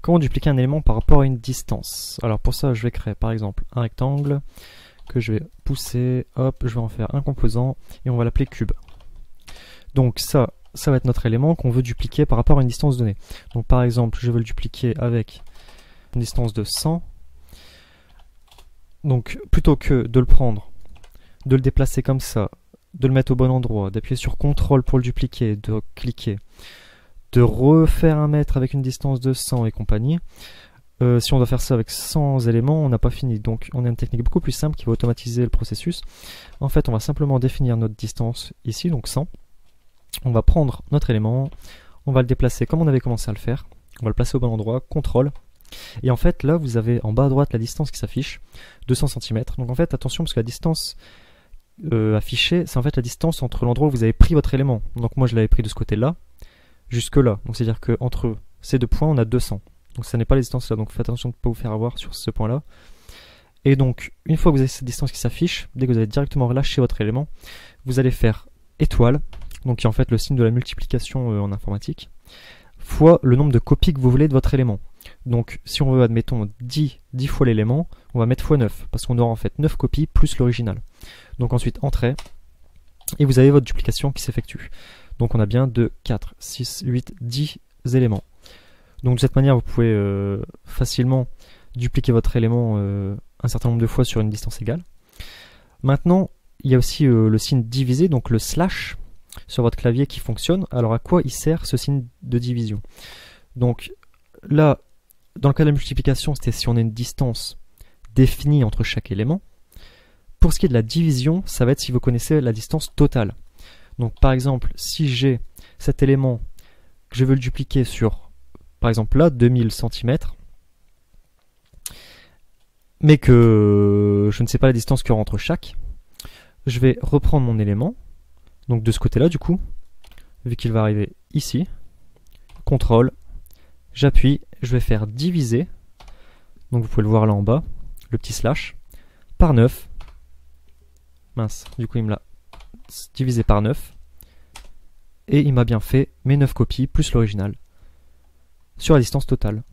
Comment dupliquer un élément par rapport à une distance? Alors pour ça, je vais créer par exemple un rectangle que je vais pousser, hop, je vais en faire un composant et on va l'appeler cube. Donc ça va être notre élément qu'on veut dupliquer par rapport à une distance donnée. Donc par exemple, je veux le dupliquer avec une distance de 100. Donc plutôt que de le prendre, de le déplacer comme ça, de le mettre au bon endroit, d'appuyer sur CTRL pour le dupliquer, de cliquer, de refaire un mètre avec une distance de 100 et compagnie, si on doit faire ça avec 100 éléments, on n'a pas fini. Donc on a une technique beaucoup plus simple qui va automatiser le processus. En fait, on va simplement définir notre distance ici, donc 100. On va prendre notre élément, on va le déplacer comme on avait commencé à le faire. On va le placer au bon endroit, CTRL. Et en fait, là, vous avez en bas à droite la distance qui s'affiche, 200 cm. Donc en fait, attention, parce que la distance affichée, c'est en fait la distance entre l'endroit où vous avez pris votre élément. Donc moi, je l'avais pris de ce côté-là, jusque là. Donc c'est-à-dire qu'entre ces deux points, on a 200. Donc ça n'est pas la distance là, donc faites attention de ne pas vous faire avoir sur ce point-là. Et donc, une fois que vous avez cette distance qui s'affiche, dès que vous avez directement relâché votre élément, vous allez faire étoile, donc qui est en fait le signe de la multiplication en informatique, fois le nombre de copies que vous voulez de votre élément. Donc si on veut, admettons, 10 fois l'élément, on va mettre fois 9, parce qu'on aura en fait 9 copies plus l'original. Donc ensuite, entrée, et vous avez votre duplication qui s'effectue. Donc on a bien 2, 4, 6, 8, 10 éléments. Donc de cette manière, vous pouvez facilement dupliquer votre élément un certain nombre de fois sur une distance égale. Maintenant, il y a aussi le signe diviser, donc le slash sur votre clavier qui fonctionne. Alors à quoi il sert ce signe de division? Donc là, dans le cas de la multiplication, c'était si on a une distance définie entre chaque élément. Pour ce qui est de la division, ça va être si vous connaissez la distance totale. Donc par exemple, si j'ai cet élément que je veux le dupliquer sur, par exemple là, 2000 cm, mais que je ne sais pas la distance qu'il y aura entre chaque, je vais reprendre mon élément, donc de ce côté-là du coup, vu qu'il va arriver ici, CTRL, j'appuie, je vais faire diviser, donc vous pouvez le voir là en bas, le petit slash, par 9, mince, du coup il me l'a divisé par 9, et il m'a bien fait mes 9 copies plus l'original sur la distance totale.